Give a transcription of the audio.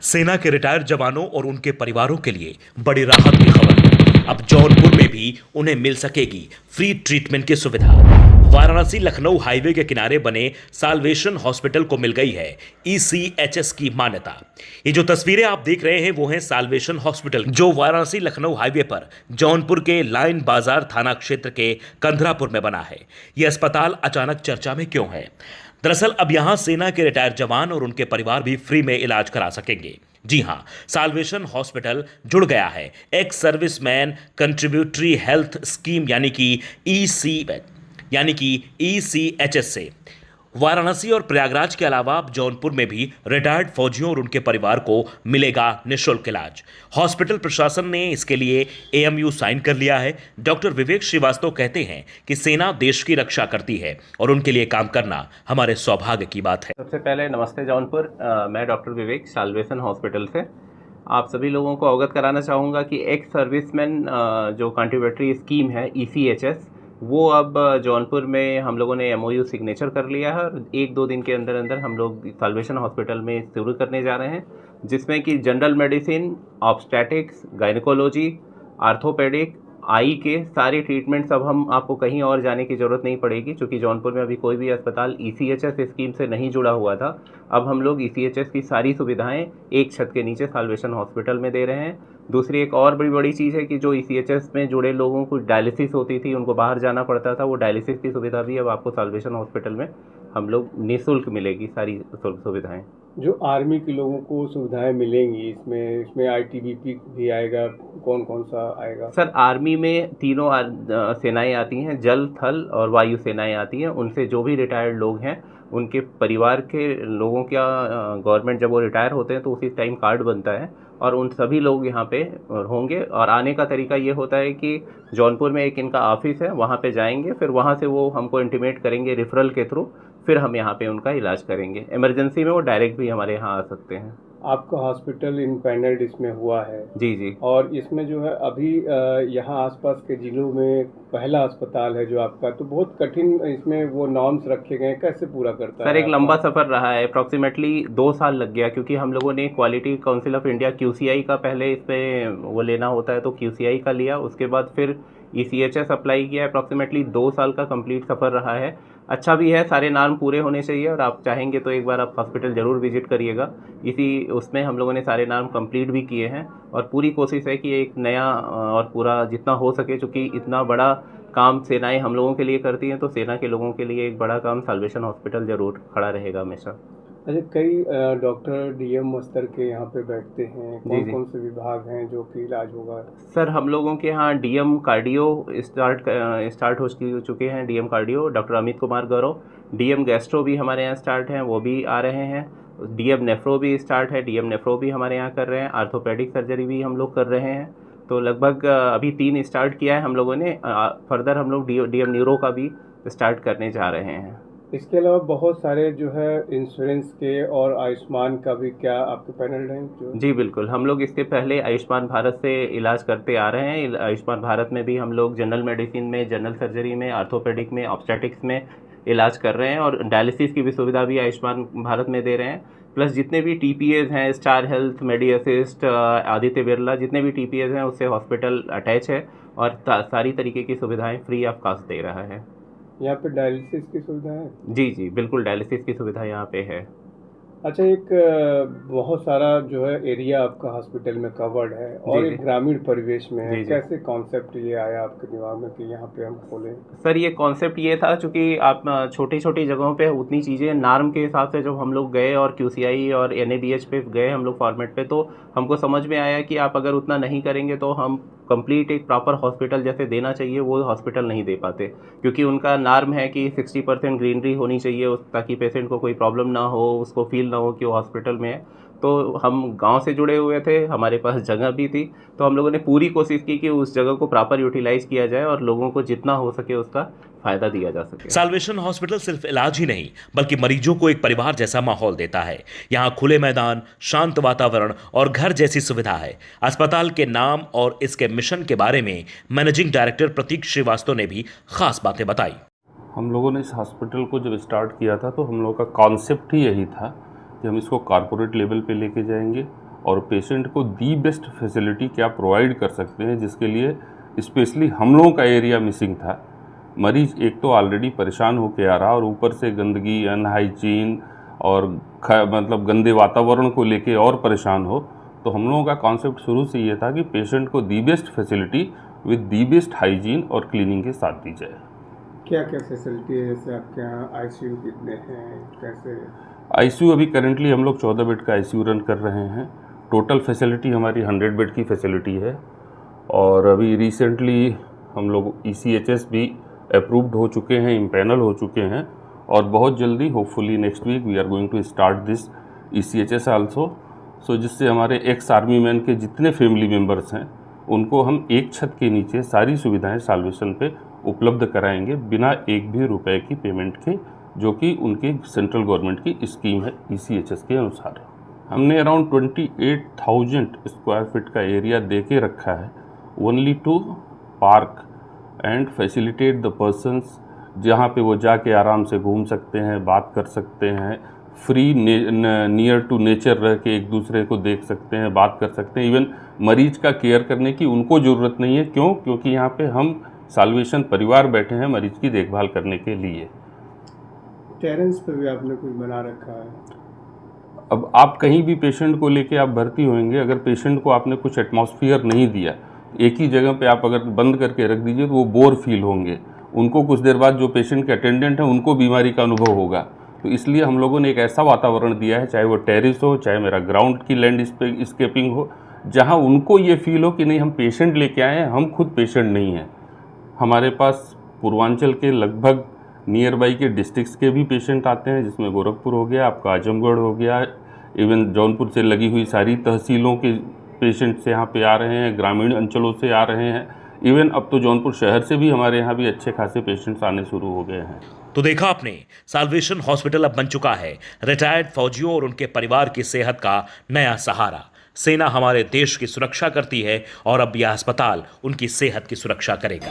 सेना के रिटायर्ड जवानों और उनके परिवारों के लिए बड़ी राहत की खबर है। अब जौनपुर में भी उन्हें मिल सकेगी फ्री ट्रीटमेंट की सुविधा। वाराणसी लखनऊ हाईवे के किनारे बने साल्वेशन हॉस्पिटल को मिल गई है ECHS की मान्यता। ये जो तस्वीरें आप देख रहे हैं वो हैं साल्वेशन हॉस्पिटल, जो वाराणसी लखनऊ हाईवे पर जौनपुर के लाइन बाजार थाना क्षेत्र के कंधरापुर में बना है। यह अस्पताल अचानक चर्चा में क्यों है? दरअसल अब यहां सेना के रिटायर्ड जवान और उनके परिवार भी फ्री में इलाज करा सकेंगे। जी हां, साल्वेशन हॉस्पिटल जुड़ गया है ex serviceman contributory health scheme यानी कि ECHS से। वाराणसी और प्रयागराज के अलावा अब जौनपुर में भी रिटायर्ड फौजियों और उनके परिवार को मिलेगा निःशुल्क इलाज। हॉस्पिटल प्रशासन ने इसके लिए AMU साइन कर लिया है। डॉक्टर विवेक श्रीवास्तव कहते हैं कि सेना देश की रक्षा करती है और उनके लिए काम करना हमारे सौभाग्य की बात है। सबसे पहले नमस्ते जौनपुर, मैं डॉक्टर विवेक साल्वेशन हॉस्पिटल से आप सभी लोगों को अवगत कराना चाहूँगा कि एक्स सर्विसमैन जो कंट्रीब्यूटरी स्कीम है ECHS, वो अब जौनपुर में हम लोगों ने MOU सिग्नेचर कर लिया है और एक दो दिन के अंदर अंदर हम लोग साल्वेशन हॉस्पिटल में शुरू करने जा रहे हैं, जिसमें कि general medicine, obstetrics, gynaecology, orthopaedic, eye के सारे ट्रीटमेंट्स अब हम आपको कहीं और जाने की ज़रूरत नहीं पड़ेगी, क्योंकि जौनपुर में अभी कोई भी अस्पताल ECHS स्कीम से नहीं जुड़ा हुआ था। अब हम लोग ECHS की सारी सुविधाएं एक छत के नीचे साल्वेशन हॉस्पिटल में दे रहे हैं। दूसरी एक और बड़ी चीज़ है कि जो ECHS में जुड़े लोगों को डायलिसिस होती थी, उनको बाहर जाना पड़ता था, वो डायलिसिस की सुविधा भी अब आपको साल्वेशन हॉस्पिटल में हम लोग निःशुल्क मिलेगी सारी सुविधाएँ। जो आर्मी के लोगों को सुविधाएं मिलेंगी इसमें ITBP भी आएगा, कौन कौन सा आएगा? सर, आर्मी में तीनों सेनाएं आती हैं, जल, थल और वायु सेनाएं आती हैं। उनसे जो भी रिटायर्ड लोग हैं, उनके परिवार के लोगों का गवर्नमेंट जब वो रिटायर होते हैं तो उसी टाइम कार्ड बनता है और उन सभी लोग यहाँ पे होंगे। और आने का तरीका ये होता है कि जौनपुर में एक इनका ऑफिस है, वहाँ पे जाएंगे, फिर वहाँ से वो हमको इंटीमेट करेंगे रेफरल के थ्रू, फिर हम यहाँ पे उनका इलाज करेंगे। इमरजेंसी में वो डायरेक्ट भी हमारे यहाँ आ सकते हैं। आपका हॉस्पिटल इम्पैनल्ड इसमें हुआ है? जी जी। और इसमें जो है अभी यहाँ आसपास के ज़िलों में पहला अस्पताल है जो आपका, तो बहुत कठिन इसमें वो नॉर्म्स रखे गए हैं, कैसे पूरा करता है? सर, एक लंबा सफ़र रहा है, अप्रॉक्सीमेटली 2 साल लग गया, क्योंकि हम लोगों ने quality council of India QCI का पहले इस पर वो लेना होता है, तो QCI का लिया, उसके बाद फिर ECHS अप्लाई किया। अप्रॉक्सीमेटली 2 साल का कंप्लीट सफ़र रहा है। अच्छा भी है, सारे नाम पूरे होने चाहिए और आप चाहेंगे तो एक बार आप हॉस्पिटल ज़रूर विजिट करिएगा। इसी उसमें हम लोगों ने सारे नाम कंप्लीट भी किए हैं और पूरी कोशिश है कि एक नया और पूरा जितना हो सके, चूँकि इतना बड़ा काम सेनाएं हम लोगों के लिए करती हैं, तो सेना के लोगों के लिए एक बड़ा काम साल्वेशन हॉस्पिटल ज़रूर खड़ा रहेगा हमेशा। अच्छा, कई डॉक्टर DM स्तर के यहाँ पे बैठते हैं, कौन कौन से विभाग हैं जो कि इलाज होगा? सर, हम लोगों के यहाँ DM कार्डियो स्टार्ट हो चुके हैं। DM cardio doctor Amit Kumar Gaurav, DM gastro भी हमारे यहाँ स्टार्ट हैं, वो भी आ रहे हैं। DM नेफ्रो भी स्टार्ट है, DM नेफ्रो भी हमारे यहाँ कर रहे हैं। आर्थोपेडिक सर्जरी भी हम लोग कर रहे हैं। तो लगभग अभी 3 स्टार्ट किया है हम लोगों ने। फर्दर हम लोग DM न्यूरो का भी स्टार्ट करने जा रहे हैं। इसके अलावा बहुत सारे जो है इंश्योरेंस के और आयुष्मान का भी क्या आपके पैनल हैं? जी बिल्कुल, हम लोग इसके पहले आयुष्मान भारत से इलाज करते आ रहे हैं। आयुष्मान भारत में भी हम लोग जनरल मेडिसिन में, जनरल सर्जरी में, आर्थोपेडिक में, ऑब्स्टेटिक्स में इलाज कर रहे हैं और डायलिसिस की भी सुविधा भी आयुष्मान भारत में दे रहे हैं। प्लस जितने भी TPAs हैं, स्टार हेल्थ, मेडी असिस्ट, आदित्य बिरला, जितने भी TPAs हैं उससे हॉस्पिटल अटैच है और सारी तरीके की सुविधाएँ फ्री ऑफ कॉस्ट दे रहा है। यहाँ पे डायलिसिस की सुविधा है? जी जी बिल्कुल, डायलिसिस की सुविधा यहाँ पे है। अच्छा, एक बहुत सारा जो है एरिया आपका हॉस्पिटल में कवर्ड है और एक ग्रामीण परिवेश में है, कैसे कॉन्सेप्ट ये आया आपके दिमाग में कि यहाँ पे हम खोलें? सर, ये कॉन्सेप्ट ये था, चूँकि आप छोटी छोटी जगहों पे उतनी चीज़ें नॉर्म के हिसाब से जब हम लोग गए और QCI और NABH पे गए हम लोग फॉर्मेट पे, तो हमको समझ में आया कि आप अगर उतना नहीं करेंगे तो हम कंप्लीट एक प्रॉपर हॉस्पिटल जैसे देना चाहिए वो हॉस्पिटल नहीं दे पाते, क्योंकि उनका नॉर्म है कि 60% ग्रीनरी होनी चाहिए ताकि पेशेंट को कोई प्रॉब्लम ना हो, उसको फील ना हो कि वो हॉस्पिटल में है। तो हम गांव से जुड़े हुए थे, हमारे पास जगह भी थी, तो हम लोगों ने पूरी कोशिश की कि उस जगह को प्रॉपर यूटिलाइज किया जाए और लोगों को जितना हो सके उसका फायदा दिया जा सके। साल्वेशन हॉस्पिटल सिर्फ इलाज ही नहीं बल्कि मरीजों को एक परिवार जैसा माहौल देता है। यहाँ खुले मैदान, शांत वातावरण और घर जैसी सुविधा है। अस्पताल के नाम और इसके मिशन के बारे में मैनेजिंग डायरेक्टर प्रतीक श्रीवास्तव ने भी खास बातें बताई। हम लोगों ने इस हॉस्पिटल को जब स्टार्ट किया था तो हम लोगों का कॉन्सेप्ट ही यही था कि हम इसको कॉरपोरेट लेवल पे लेके जाएंगे और पेशेंट को दी बेस्ट फैसिलिटी क्या प्रोवाइड कर सकते हैं, जिसके लिए स्पेशली हम लोगों का एरिया मिसिंग था। मरीज एक तो ऑलरेडी परेशान होकर आ रहा और ऊपर से गंदगी, अनहाइजीन और मतलब गंदे वातावरण को लेके और परेशान हो। तो हम लोगों का कॉन्सेप्ट शुरू से ये था कि पेशेंट को the best facility with the best hygiene और क्लीनिंग के साथ दी जाए। क्या क्या फैसिलिटी है, जैसे आपके यहाँ आईसीयू कितने हैं, कैसे? आईसीयू अभी करेंटली हम लोग 14 बेड का आईसीयू रन कर रहे हैं। टोटल फैसिलिटी हमारी 100 बेड की फैसिलिटी है और अभी रिसेंटली हम लोग ECHS भी अप्रूव्ड हो चुके हैं, इम्पैनल हो चुके हैं और बहुत जल्दी hopefully next week we are going to start this ECHS also. So जिससे हमारे एक्स आर्मी मैन के जितने फैमिली मेम्बर्स हैं उनको हम एक छत के नीचे सारी सुविधाएं साल्वेशन पे उपलब्ध कराएंगे बिना एक भी रुपए की पेमेंट के, जो कि उनकी सेंट्रल गवर्नमेंट की स्कीम है ECHS के अनुसार। हमने अराउंड 28,000 स्क्वायर फीट का एरिया दे के रखा है only to park and facilitate the persons, जहाँ पे वो जाके आराम से घूम सकते हैं, बात कर सकते हैं, फ्री नियर टू नेचर रह के एक दूसरे को देख सकते हैं, बात कर सकते हैं। इवन मरीज का केयर करने की उनको ज़रूरत नहीं है। क्यों? क्योंकि यहाँ पे हम साल्वेशन परिवार बैठे हैं मरीज की देखभाल करने के लिए। टेरेंस पे भी आपने कुछ बना रखा है? अब आप कहीं भी पेशेंट को लेके आप भर्ती होंगे, अगर पेशेंट को आपने कुछ एटमॉस्फेयर नहीं दिया, एक ही जगह पे आप अगर बंद करके रख दीजिए तो वो बोर फील होंगे। उनको कुछ देर बाद जो पेशेंट के अटेंडेंट हैं उनको बीमारी का अनुभव होगा। तो इसलिए हम लोगों ने एक ऐसा वातावरण दिया है, चाहे वो टेरिस हो, चाहे मेरा ग्राउंड की लैंड स्केपिंग हो, जहाँ उनको ये फील हो कि नहीं हम पेशेंट लेके आए हैं, हम खुद पेशेंट नहीं हैं। हमारे पास पूर्वांचल के लगभग नियर बाई के डिस्ट्रिक्ट्स के भी पेशेंट आते हैं, जिसमें गोरखपुर हो गया, आपका आजमगढ़ हो गया, इवन जौनपुर से लगी हुई सारी तहसीलों के पेशेंट्स यहाँ पे आ रहे हैं, ग्रामीण अंचलों से आ रहे हैं। इवन अब तो जौनपुर शहर से भी हमारे यहाँ भी अच्छे खासे पेशेंट्स आने शुरू हो गए हैं। तो देखा आपने, साल्वेशन हॉस्पिटल अब बन चुका है रिटायर्ड फौजियों और उनके परिवार की सेहत का नया सहारा। सेना हमारे देश की सुरक्षा करती है और अब यह अस्पताल उनकी सेहत की सुरक्षा करेगा।